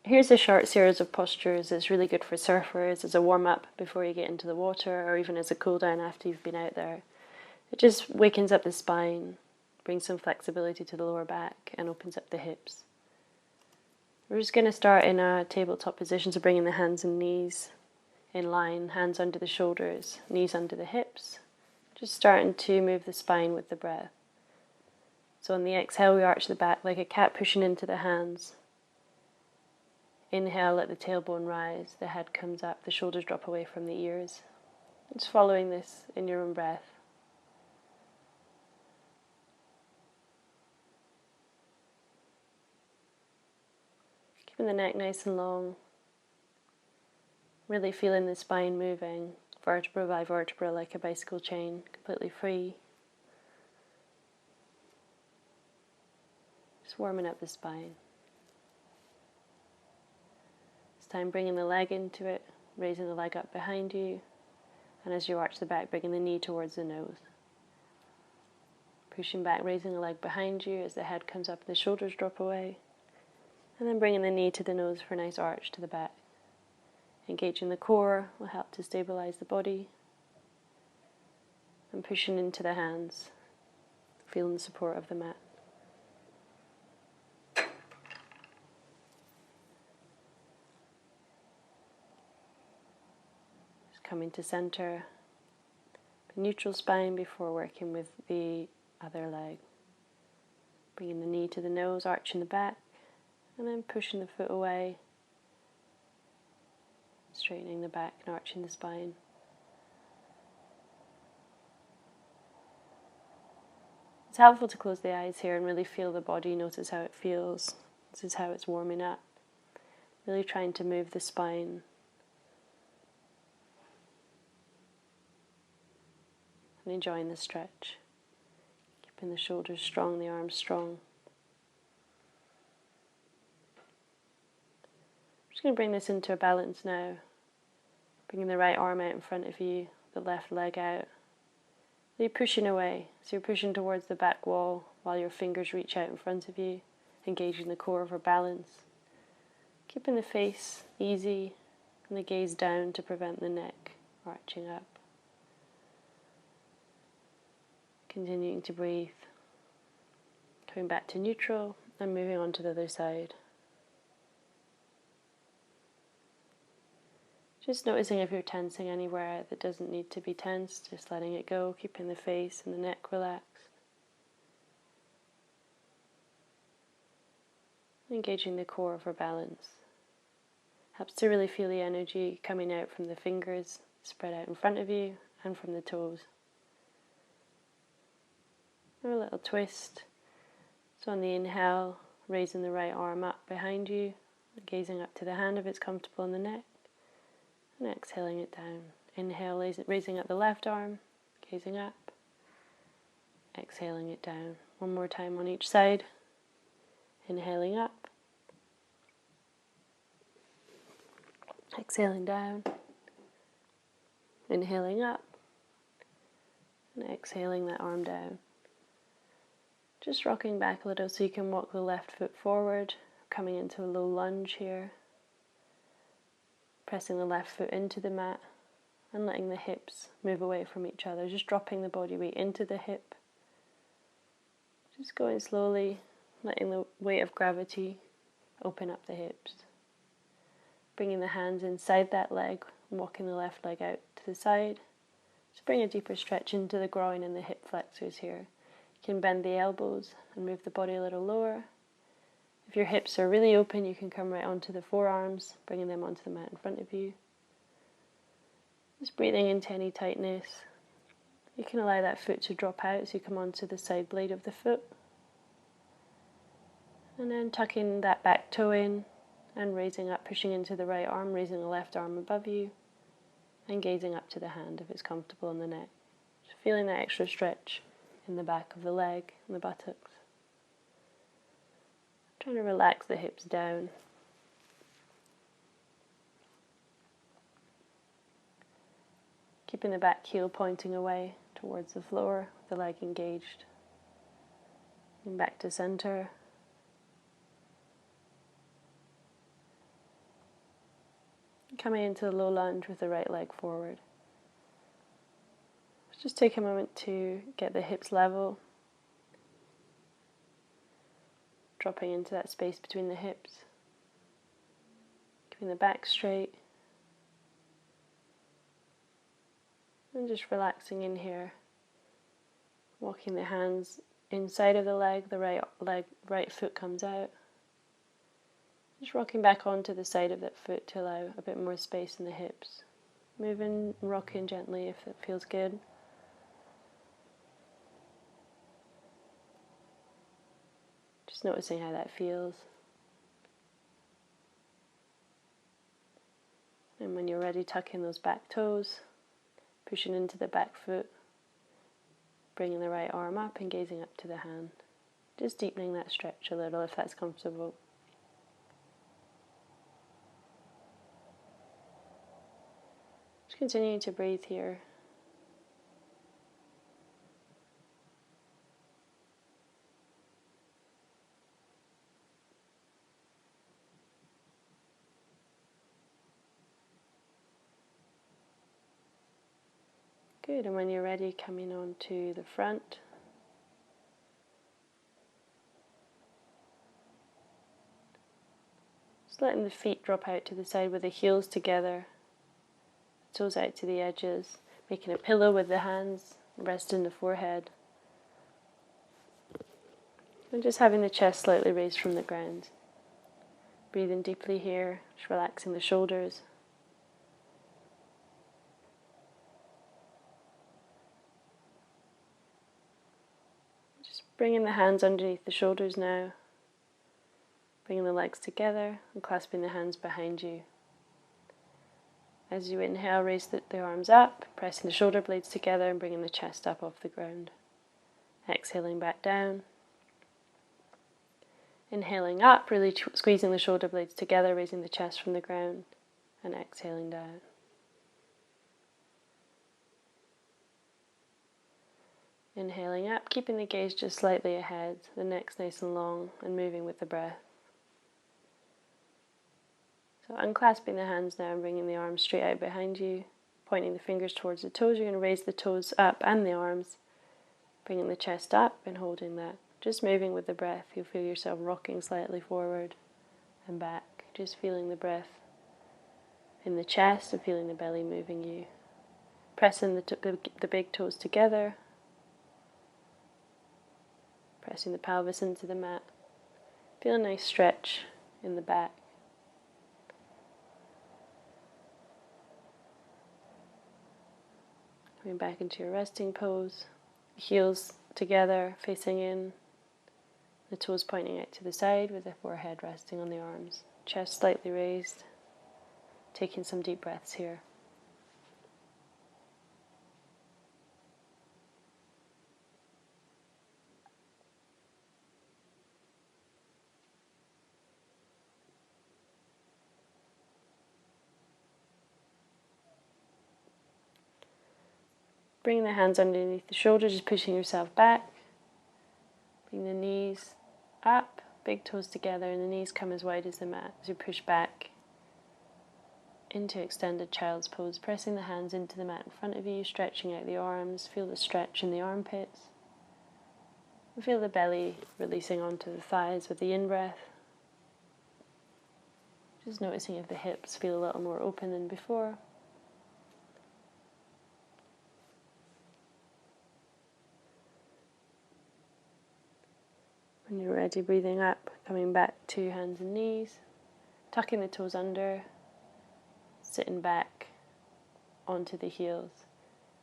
Here's a short series of postures. It's really good for surfers as a warm-up before you get into the water, or even as a cool-down after you've been out there. It just wakens up the spine, brings some flexibility to the lower back, and opens up the hips. We're just going to start in a tabletop position, so bringing the hands and knees in line, hands under the shoulders, knees under the hips. Just starting to move the spine with the breath. So on the exhale, we arch the back like a cat, pushing into the hands. Inhale, let the tailbone rise, the head comes up, the shoulders drop away from the ears. Just following this in your own breath. Keeping the neck nice and long. Really feeling the spine moving, vertebra by vertebra, like a bicycle chain, completely free. Just warming up the spine. This time bringing the leg into it, raising the leg up behind you, and as you arch the back, bringing the knee towards the nose. Pushing back, raising the leg behind you as the head comes up and the shoulders drop away, and then bringing the knee to the nose for a nice arch to the back. Engaging the core will help to stabilize the body, and pushing into the hands, feeling the support of the mat. Just coming to center, neutral spine before working with the other leg. Bringing the knee to the nose, arching the back, and then pushing the foot away, straightening the back and arching the spine. It's helpful to close the eyes here and really feel the body, notice how it feels. This is how it's warming up. Really trying to move the spine. And enjoying the stretch. Keeping the shoulders strong, the arms strong. I'm just going to bring this into a balance now. Bringing the right arm out in front of you, the left leg out. You're pushing away, so you're pushing towards the back wall while your fingers reach out in front of you, engaging the core for balance. Keeping the face easy and the gaze down to prevent the neck arching up. Continuing to breathe. Coming back to neutral and moving on to the other side. Just noticing if you're tensing anywhere that doesn't need to be tensed, just letting it go, keeping the face and the neck relaxed. Engaging the core for balance. Helps to really feel the energy coming out from the fingers spread out in front of you and from the toes. And a little twist. So on the inhale, raising the right arm up behind you, gazing up to the hand if it's comfortable in the neck. And exhaling it down. Inhale, raising up the left arm, gazing up. Exhaling it down. One more time on each side. Inhaling up. Exhaling down. Inhaling up. And exhaling that arm down. Just rocking back a little so you can walk the left foot forward, coming into a low lunge here. Pressing the left foot into the mat and letting the hips move away from each other. Just dropping the body weight into the hip. Just going slowly, letting the weight of gravity open up the hips. Bringing the hands inside that leg, walking the left leg out to the side. Just bring a deeper stretch into the groin and the hip flexors here. You can bend the elbows and move the body a little lower. If your hips are really open, you can come right onto the forearms, bringing them onto the mat in front of you. Just breathing into any tightness. You can allow that foot to drop out so you come onto the side blade of the foot. And then tucking that back toe in and raising up, pushing into the right arm, raising the left arm above you, and gazing up to the hand if it's comfortable in the neck. Just feeling that extra stretch in the back of the leg and the buttocks. Trying to relax the hips down. Keeping the back heel pointing away towards the floor, the leg engaged. And back to center. coming into the low lunge with the right leg forward. Just take a moment to get the hips level, dropping into that space between the hips, keeping the back straight, and just relaxing in here, walking the hands inside of the leg, right foot comes out. Just rocking back onto the side of that foot to allow a bit more space in the hips. Moving, rocking gently if it feels good. Just noticing how that feels. And when you're ready, tuck in those back toes, pushing into the back foot, bringing the right arm up and gazing up to the hand. Just deepening that stretch a little if that's comfortable. Just continuing to breathe here. Good, and when you're ready, coming on to the front. Just letting the feet drop out to the side with the heels together, toes out to the edges, making a pillow with the hands, resting the forehead. And just having the chest slightly raised from the ground. Breathing deeply here, just relaxing the shoulders. Bringing the hands underneath the shoulders now, bringing the legs together and clasping the hands behind you. As you inhale, raise the arms up, pressing the shoulder blades together and bringing the chest up off the ground. Exhaling back down. Inhaling up, really squeezing the shoulder blades together, raising the chest from the ground, and exhaling down. Inhaling up, keeping the gaze just slightly ahead, the neck's nice and long, and moving with the breath. So unclasping the hands now and bringing the arms straight out behind you, pointing the fingers towards the toes. You're going to raise the toes up and the arms, bringing the chest up and holding that. Just moving with the breath, you'll feel yourself rocking slightly forward and back, just feeling the breath in the chest and feeling the belly moving you. Pressing the big toes together, pressing the pelvis into the mat. Feel a nice stretch in the back. Coming back into your resting pose. Heels together, facing in. The toes pointing out to the side with the forehead resting on the arms. Chest slightly raised. Taking some deep breaths here. Bring the hands underneath the shoulders, just pushing yourself back. Bring the knees up, big toes together, and the knees come as wide as the mat as you push back into extended child's pose. Pressing the hands into the mat in front of you, stretching out the arms. Feel the stretch in the armpits. And feel the belly releasing onto the thighs with the in-breath. Just noticing if the hips feel a little more open than before. When you're ready, breathing up, coming back to hands and knees, tucking the toes under, sitting back onto the heels.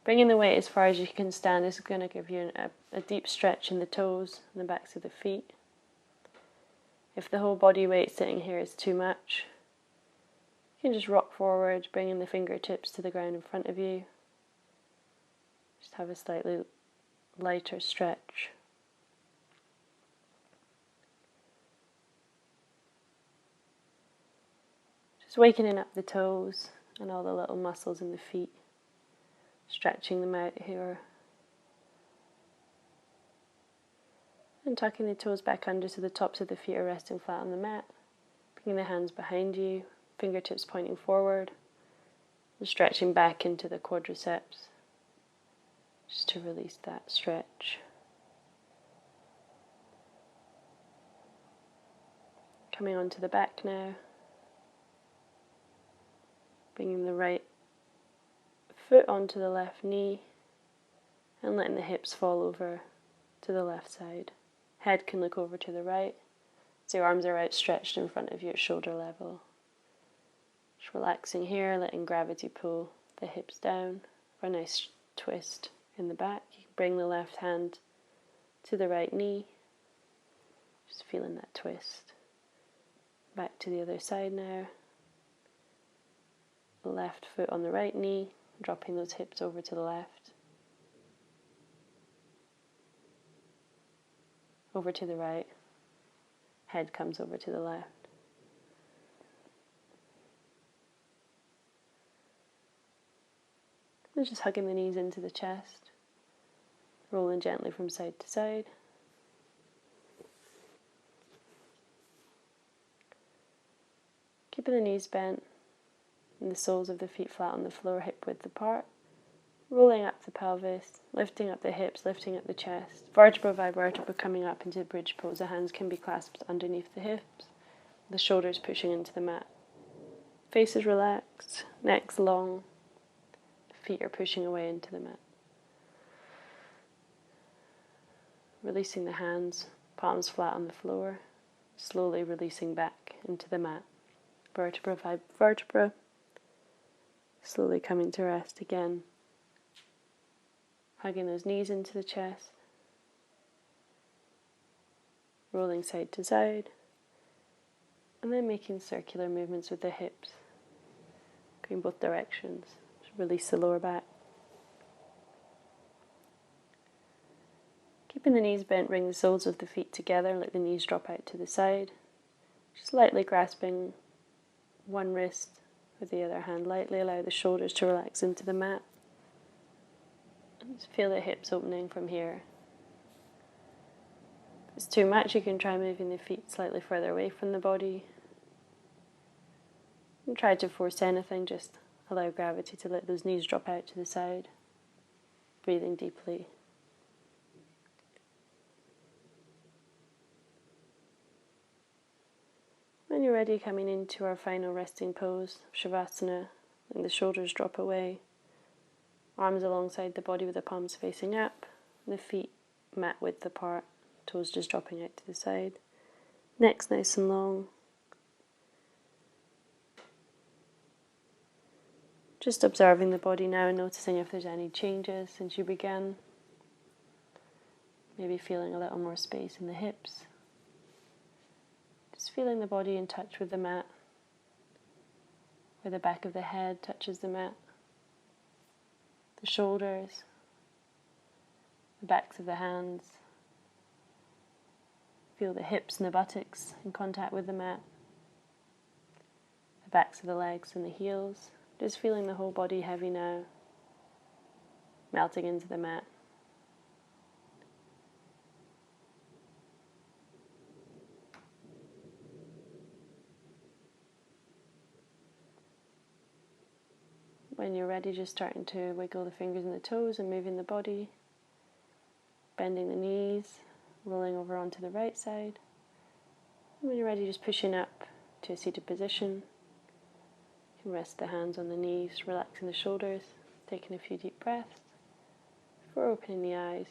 Bringing the weight as far as you can stand. This is going to give you a deep stretch in the toes and the backs of the feet. If the whole body weight sitting here is too much, you can just rock forward, bringing the fingertips to the ground in front of you. Just have a slightly lighter stretch. Just wakening up the toes and all the little muscles in the feet. Stretching them out here. And tucking the toes back under so the tops of the feet are resting flat on the mat. Bringing the hands behind you, fingertips pointing forward. Stretching back into the quadriceps, just to release that stretch. Coming onto the back now, bringing the right foot onto the left knee and letting the hips fall over to the left side. Head can look over to the right, so your arms are outstretched in front of you at shoulder level. Just relaxing here, letting gravity pull the hips down for a nice twist in the back. You can bring the left hand to the right knee, just feeling that twist. Back to the other side now. Left foot on the right knee, dropping those hips over to the left. Over to the right. Head comes over to the left. And just hugging the knees into the chest. Rolling gently from side to side. Keeping the knees bent and the soles of the feet flat on the floor, hip width apart. Rolling up the pelvis, lifting up the hips, lifting up the chest. Vertebra by vertebra coming up into bridge pose. The hands can be clasped underneath the hips. The shoulders pushing into the mat. Face is relaxed, neck's long. Feet are pushing away into the mat. Releasing the hands, palms flat on the floor. Slowly releasing back into the mat. Vertebra by vertebra. Slowly coming to rest again. Hugging those knees into the chest. Rolling side to side. And then making circular movements with the hips. Going both directions. Just release the lower back. Keeping the knees bent, bring the soles of the feet together. Let the knees drop out to the side. Just lightly grasping one wrist with the other hand. Lightly allow the shoulders to relax into the mat. Just feel the hips opening from here. If it's too much, you can try moving the feet slightly further away from the body. Don't try to force anything, just allow gravity to let those knees drop out to the side. Breathing deeply. When you're ready, coming into our final resting pose, Shavasana, letting the shoulders drop away. Arms alongside the body with the palms facing up, the feet mat width apart, toes just dropping out to the side. Neck's nice and long. Just observing the body now and noticing if there's any changes since you began. Maybe feeling a little more space in the hips. Just feeling the body in touch with the mat, where the back of the head touches the mat. The shoulders, the backs of the hands. Feel the hips and the buttocks in contact with the mat. The backs of the legs and the heels. Just feeling the whole body heavy now, melting into the mat. When you're ready, just starting to wiggle the fingers and the toes and moving the body, bending the knees, rolling over onto the right side. And when you're ready, just pushing up to a seated position. You can rest the hands on the knees, relaxing the shoulders, taking a few deep breaths before opening the eyes.